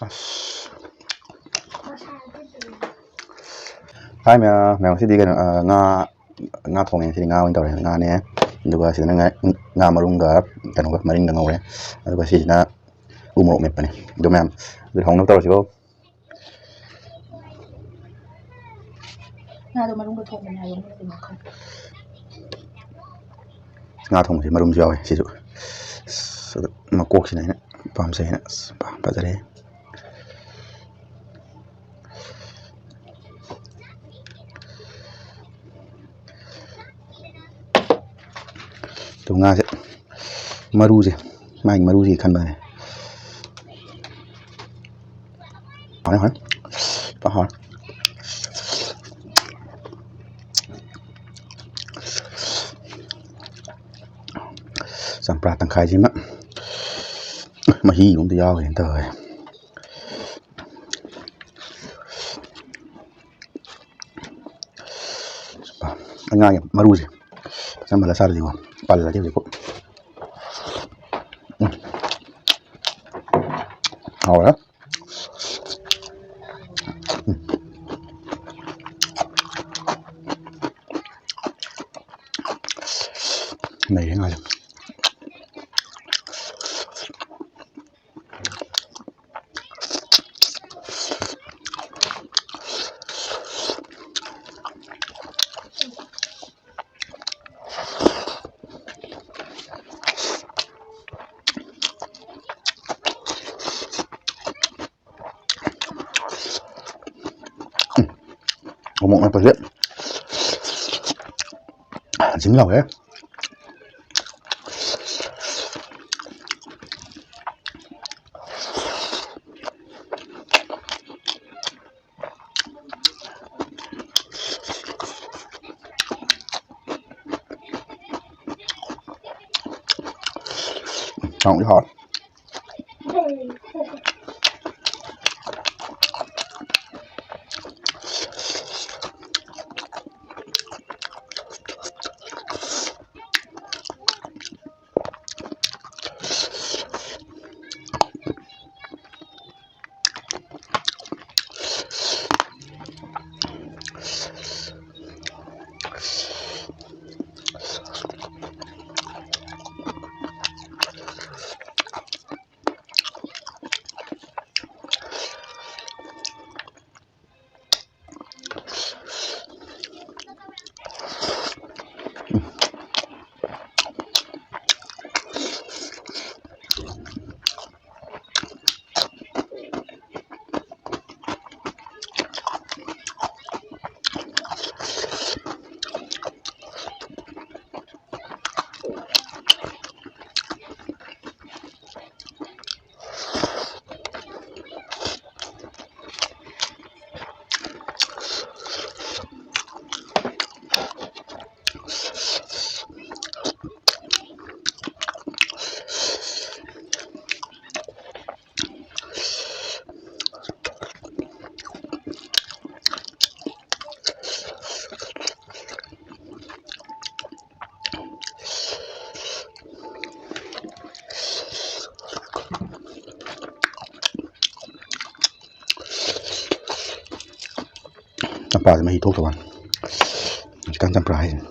ꯑꯁ ꯍꯥꯏ ꯃꯌꯥꯝ ꯁꯤꯗꯤ ꯀꯩꯅꯣ ꯉꯥ ꯊꯣꯡꯉꯦ ꯁꯤꯗꯤ ꯉꯥ ꯑꯣꯏꯅ ꯇꯧꯔꯦ ꯉꯥꯅꯦ ꯑꯗꯨꯒ ꯁꯤꯗꯅ ꯉꯥ ꯃꯔꯨꯝꯒ ꯀꯩꯅꯣꯒ ꯃꯔꯤꯟꯒ ꯉꯧꯔꯦ ꯑꯗꯨꯒ ꯁꯤꯁꯤꯅ ꯎ ꯃꯣꯔꯣꯛ ꯃꯦꯠꯄꯅꯦ ꯑꯗꯨ ꯃꯌꯥꯝ ꯑꯗꯨ ꯍꯧꯅꯕ ꯇꯧꯔꯁꯤꯀꯣ ꯉꯥꯗꯣ ꯃꯔꯨꯝꯒ ꯊꯣꯡꯕꯅꯦ ꯍꯥꯏꯕ ꯃꯤꯅ ꯀꯩꯅꯣ ꯈꯪꯗꯦ ꯉꯥ ꯊꯣꯡꯕꯁꯤ ꯃꯔꯨꯝꯁꯨ ꯌꯥꯎꯋꯦ ꯁꯤꯁꯨ ꯃꯀꯣꯛꯁꯤꯅ ꯑꯩꯅ ꯄꯥꯝꯖꯩꯅ ꯐꯖꯔꯦ ꯑꯗꯨ ꯉꯥꯁꯦ ꯃꯔꯨꯁꯦ ꯃꯥꯒꯤ ꯃꯔꯨꯁꯤ ꯈꯟꯕꯅꯦ ꯍꯣꯏ ꯆꯝꯄ꯭ꯔꯥ ꯇꯪꯈꯥꯏꯁꯤꯃ ꯃꯍꯤꯒꯨꯝꯕ ꯌꯥꯎꯒꯦꯅ ꯇꯧꯋꯦ ꯉꯥꯒꯤ ꯃꯔꯨꯁꯦ ꯆꯝꯕꯜꯂ ꯆꯥꯔꯗꯤꯀꯣ ꯄꯜꯂꯗꯤ ꯍꯧꯖꯤꯛꯐꯥꯎ ꯍꯥꯎꯔꯦ ꯅꯩꯔꯦ ꯉꯥꯁꯦ ꯃꯣꯔꯣꯛ ꯃꯦꯠꯄꯁꯦ ꯖꯤꯡ ꯂꯥꯎꯋꯦ ꯍꯥꯎꯗꯤ ꯍꯥꯎꯔꯦ ꯆꯝꯄ꯭ꯔꯥꯁꯦ ꯃꯍꯤ ꯊꯣꯛꯇꯕ ꯍꯧꯖꯤꯛꯀꯥꯟ ꯆꯝꯄ꯭ꯔꯥ ꯍꯥꯏꯁꯤꯅꯦ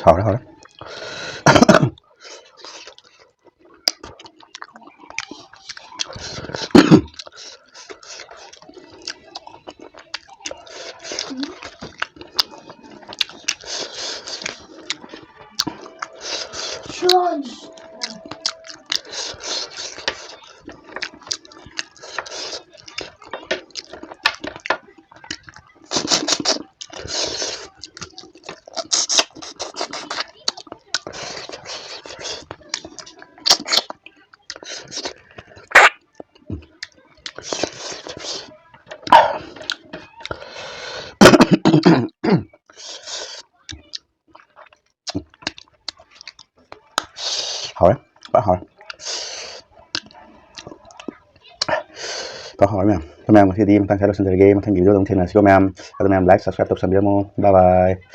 하오래 하오래. 시원해. Hỏi, bác hỏi, bác hỏi mẹ. Tụi em có thể đi tăng thái độ sân chơi game, thành video đồng thiên là siêu mẹ. Tụi em like, subscribe, tập sản video. Bye bye.